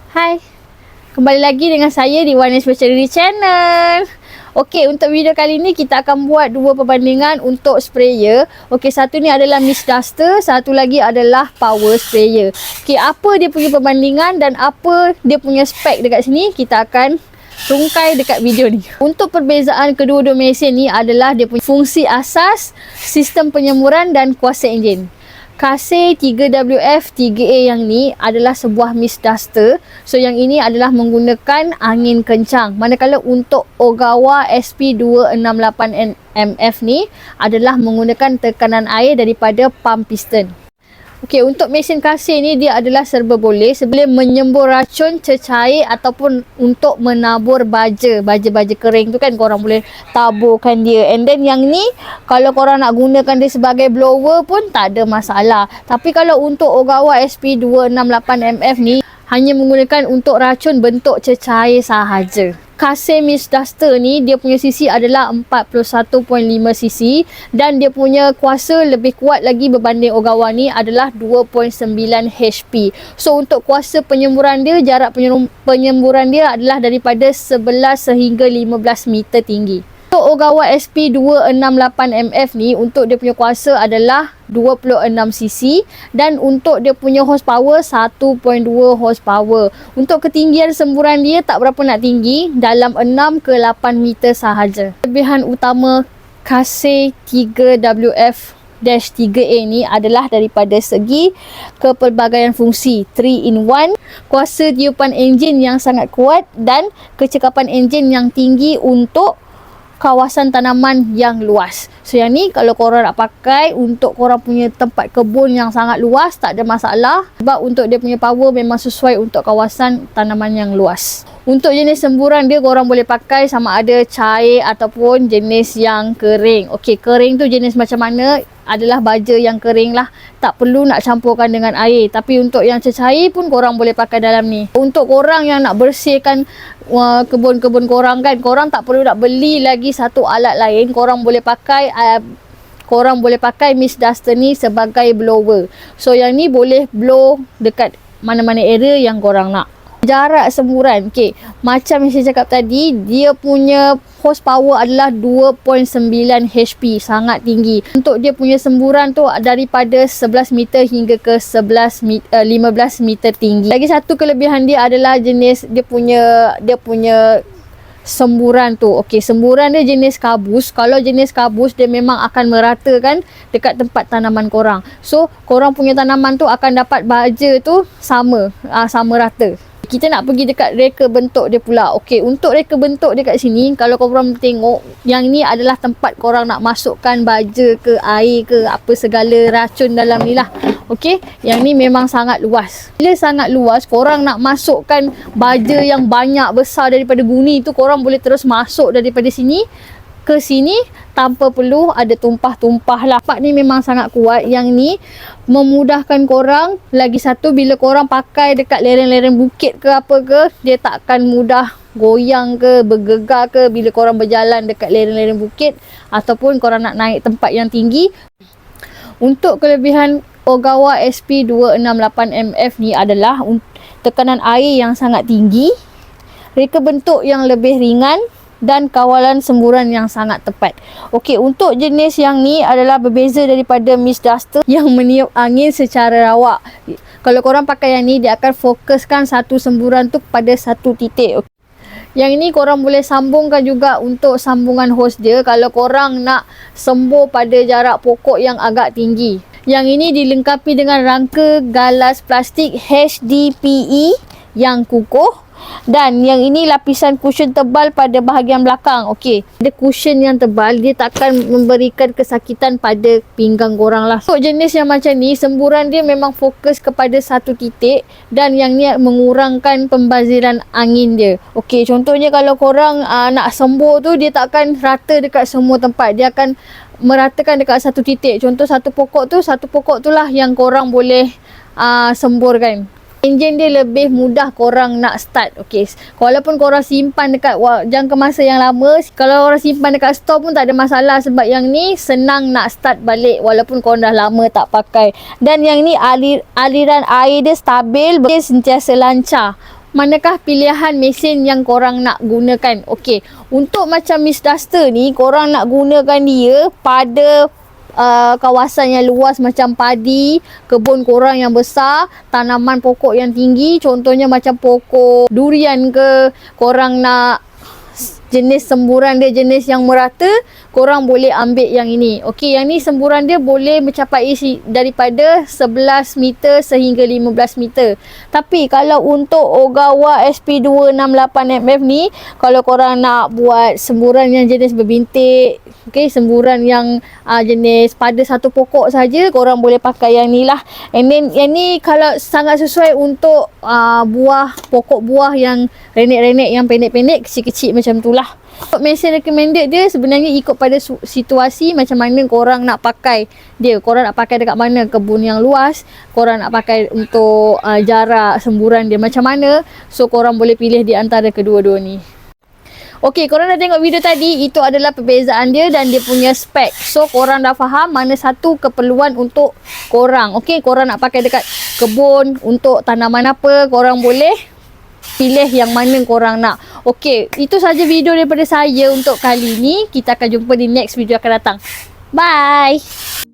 Hai, kembali lagi dengan saya di Warna Specialty Channel. Okey, untuk video kali ni kita akan buat dua perbandingan untuk sprayer. Okey, satu ni adalah mist duster, satu lagi adalah power sprayer. Okey, apa dia punya perbandingan dan apa dia punya spek dekat sini, kita akan tungkai dekat video ni. Untuk perbezaan kedua-dua mesin ni adalah dia punya fungsi asas, sistem penyemuran dan kuasa enjin. Kasih 3WF 3A yang ni adalah sebuah mist duster. So yang ini adalah menggunakan angin kencang. Manakala untuk Ogawa SP268MF ni adalah menggunakan tekanan air daripada pump piston. Okey, untuk mesin kasih ni dia adalah serba boleh. Boleh menyembur racun, cecair ataupun untuk menabur baja kering tu kan, korang boleh taburkan dia. And then yang ni kalau korang nak gunakan dia sebagai blower pun tak ada masalah. Tapi kalau untuk Ogawa SP268MF ni hanya menggunakan untuk racun bentuk cecair sahaja. Kasih mist duster ni dia punya cc adalah 41.5 cc dan dia punya kuasa lebih kuat lagi berbanding Ogawa ni adalah 2.9 HP. So untuk kuasa penyemburan dia, jarak penyemburan dia adalah daripada 11 sehingga 15 meter tinggi. Untuk Ogawa SP268MF ni, untuk dia punya kuasa adalah 26cc dan untuk dia punya horsepower 1.2 horsepower. Untuk ketinggian semburan dia tak berapa nak tinggi, dalam 6 ke 8 meter sahaja. Kelebihan utama kasih 3WF-3A ni adalah daripada segi kepelbagaian fungsi 3-in-1, kuasa tiupan enjin yang sangat kuat dan kecekapan enjin yang tinggi untuk kawasan tanaman yang luas. So yang ni kalau korang nak pakai untuk korang punya tempat kebun yang sangat luas, tak ada masalah. Sebab untuk dia punya power memang sesuai untuk kawasan tanaman yang luas. Untuk jenis semburan dia, korang boleh pakai sama ada cair ataupun jenis yang kering. Okey, kering tu jenis macam mana? Adalah baja yang kering lah. Tak perlu nak campurkan dengan air. Tapi untuk yang cecair pun korang boleh pakai dalam ni. Untuk korang yang nak bersihkan kebun-kebun korang kan, korang tak perlu nak beli lagi satu alat lain. Korang boleh pakai mist duster ni sebagai blower. So yang ni boleh blow dekat mana-mana area yang korang nak. Jarak semburan, okey, macam yang saya cakap tadi, dia punya horsepower adalah 2.9 HP, sangat tinggi. Untuk dia punya semburan tu daripada 11 meter hingga ke 15 meter tinggi. Lagi satu kelebihan dia adalah jenis dia punya semburan tu. Okey, semburan dia jenis kabus. Kalau jenis kabus dia memang akan meratakan dekat tempat tanaman korang. So korang punya tanaman tu akan dapat baja tu sama rata. Kita nak pergi dekat reka bentuk dia pula. Okey, untuk reka bentuk dia kat sini, kalau korang tengok, yang ni adalah tempat korang nak masukkan baja ke air ke apa segala racun dalam ni lah. Okey, yang ni memang sangat luas. Bila sangat luas, korang nak masukkan baja yang banyak besar daripada guni tu, korang boleh terus masuk daripada sini ke sini tanpa perlu ada tumpah-tumpah lah. Part ni memang sangat kuat. Yang ni memudahkan korang. Lagi satu, bila korang pakai dekat lereng-lereng bukit ke apa ke, dia tak akan mudah goyang ke bergegar ke bila korang berjalan dekat lereng-lereng bukit ataupun korang nak naik tempat yang tinggi. Untuk kelebihan Ogawa SP268MF ni adalah tekanan air yang sangat tinggi, reka bentuk yang lebih ringan dan kawalan semburan yang sangat tepat. Okey, untuk jenis yang ni adalah berbeza daripada mist duster yang meniup angin secara rawak. Kalau korang pakai yang ni, dia akan fokuskan satu semburan tu pada satu titik. Yang ini korang boleh sambungkan juga untuk sambungan hos dia kalau korang nak sembur pada jarak pokok yang agak tinggi. Yang ini dilengkapi dengan rangka galas plastik HDPE yang kukuh. Dan yang ini lapisan cushion tebal pada bahagian belakang. Okey, ada cushion yang tebal, dia takkan memberikan kesakitan pada pinggang korang lah. So jenis yang macam ni, semburan dia memang fokus kepada satu titik dan yang ni mengurangkan pembaziran angin dia. Okey, contohnya kalau korang nak sembur tu, dia takkan rata dekat semua tempat. Dia akan meratakan dekat satu titik. Contoh satu pokok tu lah yang korang boleh semburkan. Enjin dia lebih mudah korang nak start. Okey, walaupun korang simpan dekat jangka masa yang lama, kalau korang simpan dekat store pun tak ada masalah sebab yang ni senang nak start balik walaupun korang dah lama tak pakai. Dan yang ni aliran air dia stabil, dia sentiasa lancar. manakah pilihan mesin yang korang nak gunakan. Okey, untuk macam Miss Duster ni, korang nak gunakan dia pada kawasan yang luas macam padi, kebun korang yang besar, tanaman pokok yang tinggi, contohnya macam pokok durian ke, korang nak jenis semburan dia jenis yang merata, korang boleh ambil yang ini. Okey, yang ni semburan dia boleh mencapai daripada 11 meter sehingga 15 meter. Tapi kalau untuk Ogawa SP268MF ni, kalau korang nak buat semburan yang jenis berbintik, okey, semburan yang jenis pada satu pokok saja, korang boleh pakai yang ni lah. And then yang ni kalau sangat sesuai untuk buah, pokok buah yang renek-renek, yang pendek-pendek, kecil-kecil macam tu lah. Mesin recommended dia sebenarnya ikut pada situasi macam mana korang nak pakai dia. Korang nak pakai dekat mana, kebun yang luas, korang nak pakai untuk jarak semburan dia macam mana. So korang boleh pilih di antara kedua-dua ni. Okey, korang dah tengok video tadi, itu adalah perbezaan dia dan dia punya spek. So korang dah faham mana satu keperluan untuk korang. Okey, korang nak pakai dekat kebun untuk tanaman apa, korang boleh pilih yang mana korang nak. Okey, itu saja video daripada saya untuk kali ni. Kita akan jumpa di next video akan datang. Bye.